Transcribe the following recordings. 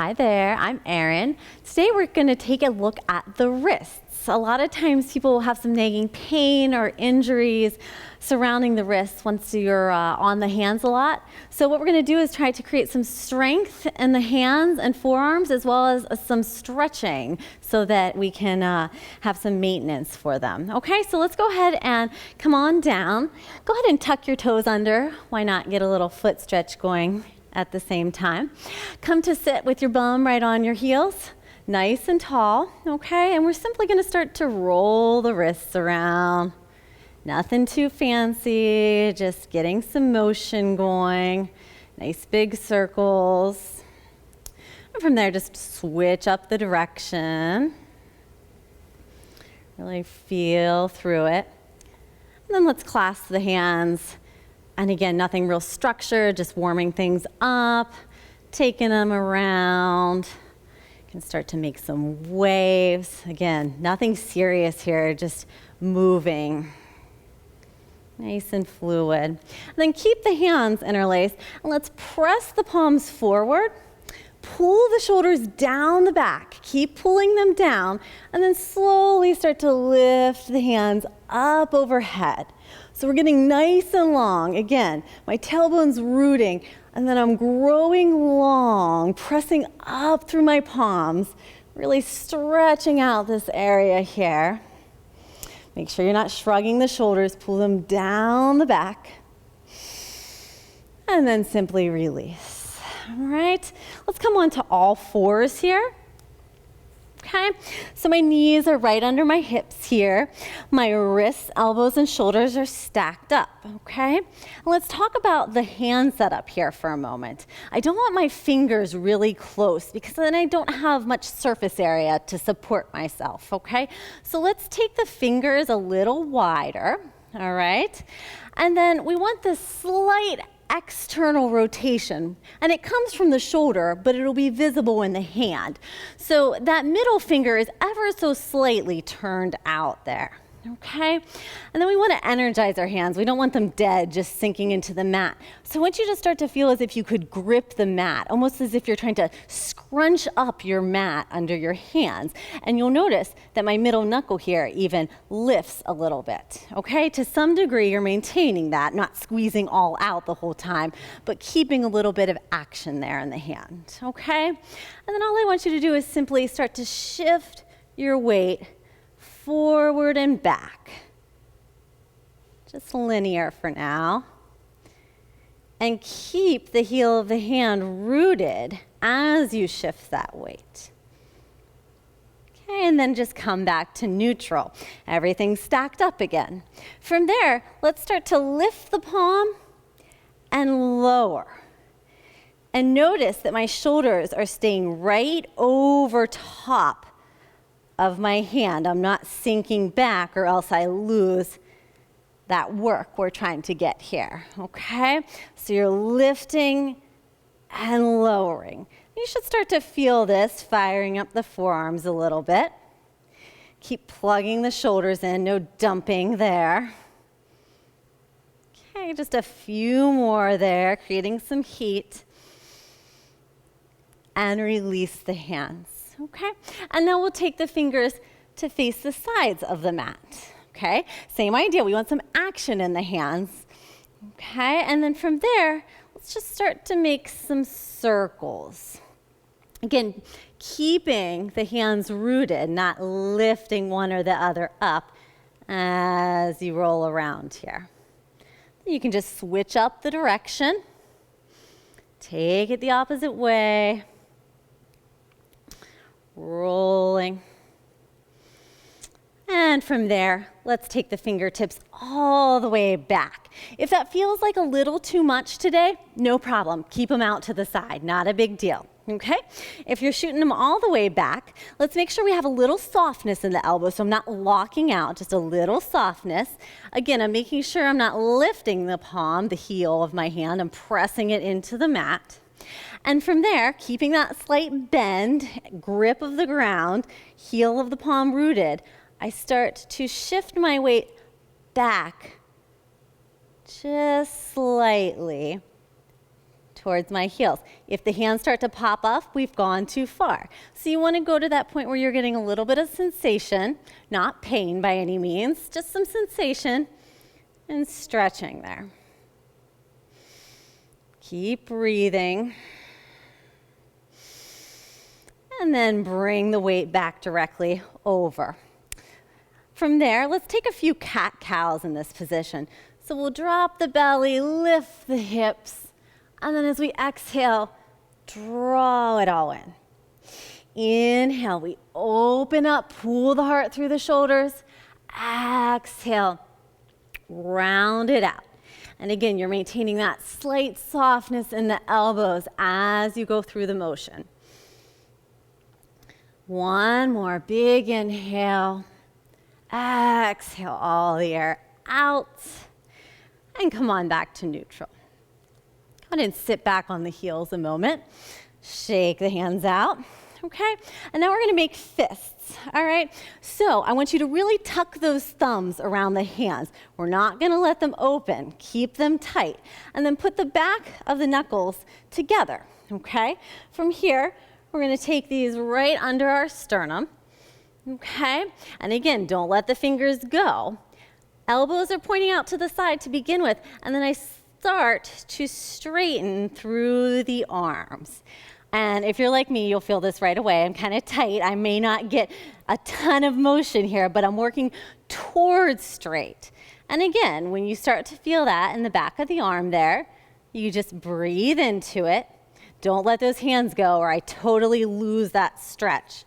Hi there, I'm Erin. Today we're going to take a look at the wrists. A lot of times people will have some nagging pain or injuries surrounding the wrists once you're on the hands a lot. So what we're going to do is try to create some strength in the hands and forearms as well as some stretching so that we can have some maintenance for them. Okay, so let's go ahead and come on down. Go ahead and tuck your toes under. Why not get a little foot stretch going at the same time. Come to sit with your bum right on your heels, nice and tall, okay? And we're simply gonna start to roll the wrists around. Nothing too fancy, just getting some motion going. Nice big circles. And from there, just switch up the direction. Really feel through it. And then let's clasp the hands. And again, nothing real structured, just warming things up, taking them around. You can start to make some waves. Again, nothing serious here, just moving. Nice and fluid. And then keep the hands interlaced, and let's press the palms forward. Pull the shoulders down the back. Keep pulling them down, and then slowly start to lift the hands up overhead. So we're getting nice and long. Again, my tailbone's rooting, and then I'm growing long, pressing up through my palms, really stretching out this area here. Make sure you're not shrugging the shoulders. Pull them down the back, and then simply release. All right, let's come on to all fours here. Okay, so my knees are right under my hips here. My wrists, elbows, and shoulders are stacked up, okay? And let's talk about the hand setup here for a moment. I don't want my fingers really close because then I don't have much surface area to support myself, okay? So let's take the fingers a little wider, all right? And then we want this slight external rotation, and it comes from the shoulder, but it'll be visible in the hand. So that middle finger is ever so slightly turned out there, okay? And then we want to energize our hands. We don't want them dead, just sinking into the mat. So I want you to start to feel as if you could grip the mat, almost as if you're trying to scrunch up your mat under your hands. And you'll notice that my middle knuckle here even lifts a little bit, okay? To some degree, you're maintaining that, not squeezing all out the whole time, but keeping a little bit of action there in the hand, okay? And then all I want you to do is simply start to shift your weight forward and back. Just linear for now. And keep the heel of the hand rooted as you shift that weight. Okay, and then just come back to neutral. Everything's stacked up again. From there, let's start to lift the palm and lower. And notice that my shoulders are staying right over top of my hand. I'm not sinking back or else I lose that work we're trying to get here, okay? So you're lifting and lowering. You should start to feel this, firing up the forearms a little bit. Keep plugging the shoulders in, no dumping there. Okay, just a few more there, creating some heat. And release the hands. Okay, and now we'll take the fingers to face the sides of the mat. Okay, same idea. We want some action in the hands. Okay, and then from there, let's just start to make some circles. Again, keeping the hands rooted, not lifting one or the other up as you roll around here. You can just switch up the direction. Take it the opposite way. Rolling. And from there, let's take the fingertips all the way back. If that feels like a little too much today, no problem. Keep them out to the side, not a big deal, okay? If you're shooting them all the way back, let's make sure we have a little softness in the elbow, so I'm not locking out, just a little softness. Again, I'm making sure I'm not lifting the palm, the heel of my hand, I'm pressing it into the mat. And from there, keeping that slight bend, grip of the ground, heel of the palm rooted, I start to shift my weight back just slightly towards my heels. If the hands start to pop up, we've gone too far. So you want to go to that point where you're getting a little bit of sensation, not pain by any means, just some sensation and stretching there. Keep breathing. And then bring the weight back directly over. From there, let's take a few cat-cows in this position. So we'll drop the belly, lift the hips, and then as we exhale, draw it all in. Inhale, we open up, pull the heart through the shoulders. Exhale, round it out. And again, you're maintaining that slight softness in the elbows as you go through the motion. One more big inhale. Exhale all the air out. And come on back to neutral. Go ahead and sit back on the heels a moment. Shake the hands out. Okay? And now we're going to make fists. All right? So I want you to really tuck those thumbs around the hands. We're not going to let them open. Keep them tight. And then put the back of the knuckles together. Okay? From here, we're going to take these right under our sternum. Okay? And again, don't let the fingers go. Elbows are pointing out to the side to begin with, and then I start to straighten through the arms. And if you're like me, you'll feel this right away. I'm kind of tight. I may not get a ton of motion here, but I'm working towards straight. And again, when you start to feel that in the back of the arm there, you just breathe into it. Don't let those hands go or I totally lose that stretch.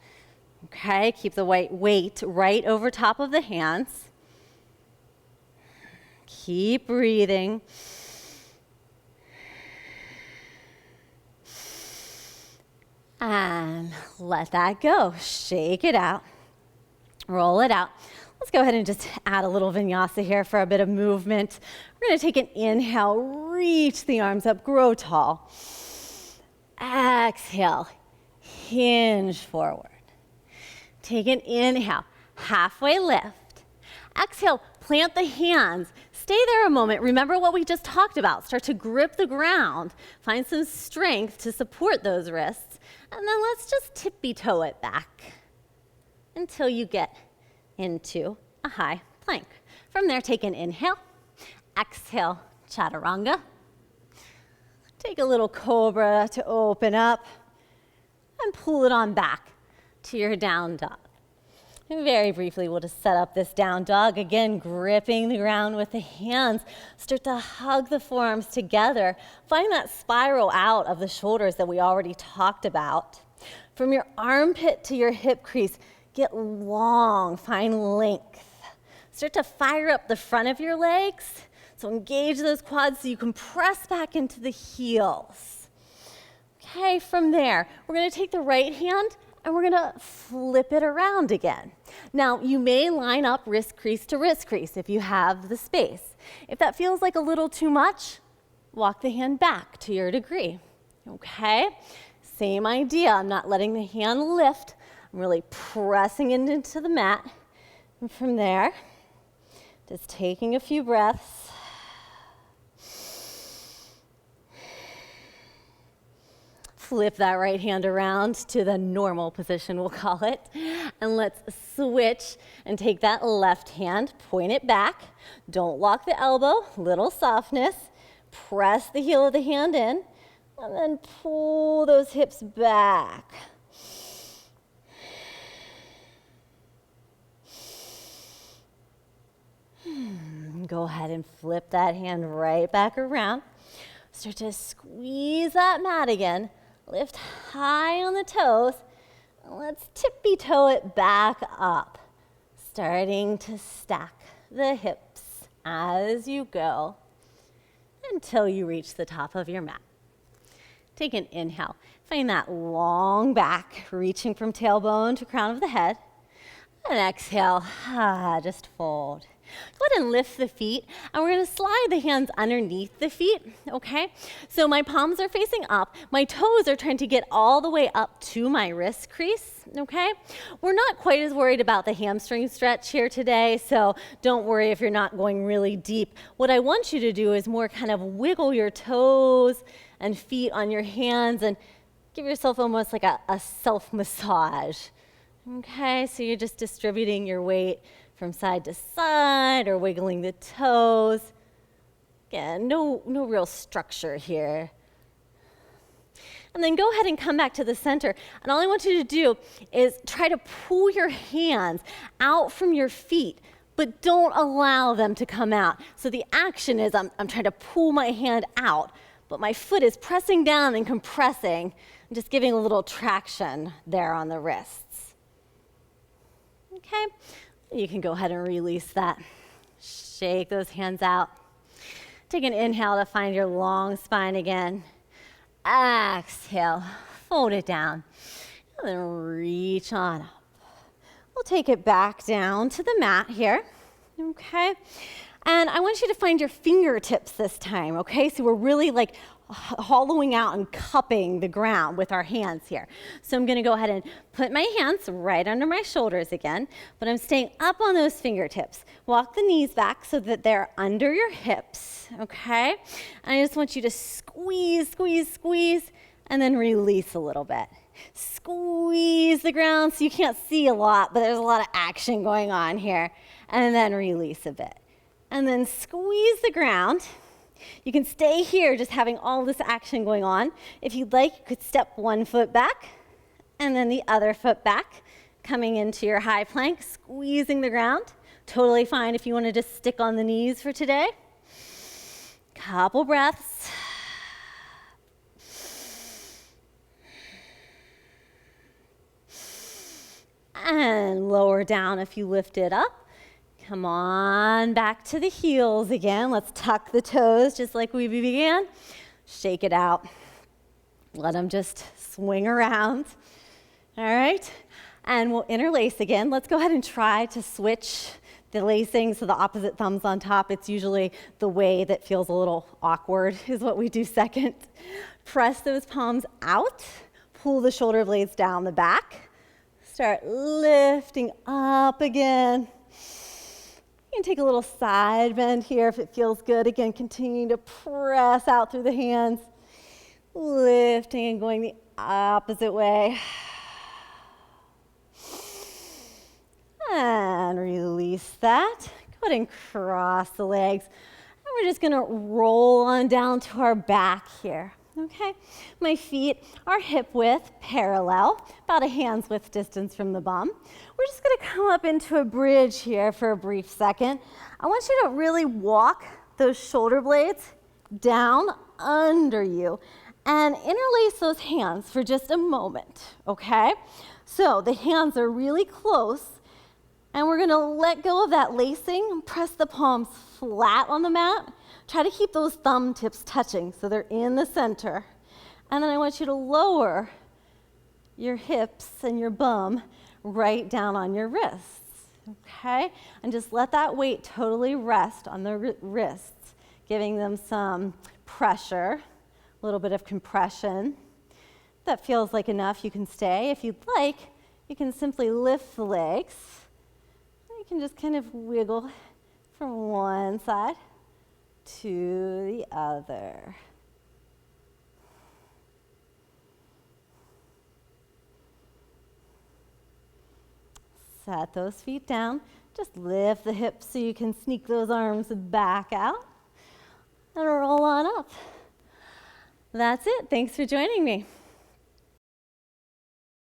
Okay, keep the weight right over top of the hands. Keep breathing. And let that go. Shake it out. Roll it out. Let's go ahead and just add a little vinyasa here for a bit of movement. We're going to take an inhale, reach the arms up, grow tall. Exhale, hinge forward. Take an inhale, halfway lift. Exhale, plant the hands. Stay there a moment. Remember what we just talked about. Start to grip the ground. Find some strength to support those wrists. And then let's just tippy-toe it back until you get into a high plank. From there, take an inhale. Exhale, chaturanga. Take a little cobra to open up and pull it on back to your down dog. And very briefly, we'll just set up this down dog. Again, gripping the ground with the hands. Start to hug the forearms together. Find that spiral out of the shoulders that we already talked about. From your armpit to your hip crease, get long, find length. Start to fire up the front of your legs. So engage those quads so you can press back into the heels. Okay, from there, we're going to take the right hand and we're going to flip it around again. Now, you may line up wrist crease to wrist crease if you have the space. If that feels like a little too much, walk the hand back to your degree. Okay? Same idea. I'm not letting the hand lift. I'm really pressing it into the mat. And from there, just taking a few breaths. Flip that right hand around to the normal position, we'll call it. And let's switch and take that left hand, point it back. Don't lock the elbow, little softness. Press the heel of the hand in, and then pull those hips back. Go ahead and flip that hand right back around. Start to squeeze that mat again. Lift high on the toes. Let's tippy-toe it back up. Starting to stack the hips as you go until you reach the top of your mat. Take an inhale. Find that long back, reaching from tailbone to crown of the head. And exhale, just fold. Go ahead and lift the feet, and we're going to slide the hands underneath the feet, okay? So my palms are facing up. My toes are trying to get all the way up to my wrist crease, okay? We're not quite as worried about the hamstring stretch here today, so don't worry if you're not going really deep. What I want you to do is more kind of wiggle your toes and feet on your hands and give yourself almost like a self-massage. Okay, so you're just distributing your weight from side to side or wiggling the toes. Again, no real structure here. And then go ahead and come back to the center. And all I want you to do is try to pull your hands out from your feet, but don't allow them to come out. So the action is I'm trying to pull my hand out, but my foot is pressing down and compressing, and just giving a little traction there on the wrists. Okay, you can go ahead and release that. Shake those hands out. Take an inhale to find your long spine again. Exhale, fold it down, and then reach on up. We'll take it back down to the mat here, okay? And I want you to find your fingertips this time, okay? So we're really like hollowing out and cupping the ground with our hands here. So I'm gonna go ahead and put my hands right under my shoulders again, but I'm staying up on those fingertips. Walk the knees back so that they're under your hips, okay? And I just want you to squeeze, squeeze, squeeze, and then release a little bit. Squeeze the ground so you can't see a lot, but there's a lot of action going on here. And then release a bit. And then squeeze the ground. You can stay here just having all this action going on. If you'd like, you could step one foot back and then the other foot back, coming into your high plank, squeezing the ground. Totally fine if you want to just stick on the knees for today. Couple breaths. And lower down if you lift it up. Come on back to the heels again. Let's tuck the toes just like we began. Shake it out. Let them just swing around. All right? And we'll interlace again. Let's go ahead and try to switch the lacing so the opposite thumb's on top. It's usually the way that feels a little awkward is what we do second. Press those palms out. Pull the shoulder blades down the back. Start lifting up again. You can take a little side bend here if it feels good. Again, continue to press out through the hands, lifting and going the opposite way. And release that. Go ahead and cross the legs. And we're just gonna roll on down to our back here. Okay, my feet are hip width parallel, about a hand's width distance from the bum. We're just gonna come up into a bridge here for a brief second. I want you to really walk those shoulder blades down under you and interlace those hands for just a moment, okay? So the hands are really close and we're gonna let go of that lacing and press the palms flat on the mat. Try to keep those thumb tips touching so they're in the center. And then I want you to lower your hips and your bum right down on your wrists, okay? And just let that weight totally rest on the wrists, giving them some pressure, a little bit of compression. If that feels like enough, you can stay. If you'd like, you can simply lift the legs. You can just kind of wiggle from one side to the other. Set those feet down. Just lift the hips so you can sneak those arms back out and roll on up. That's it. Thanks for joining me.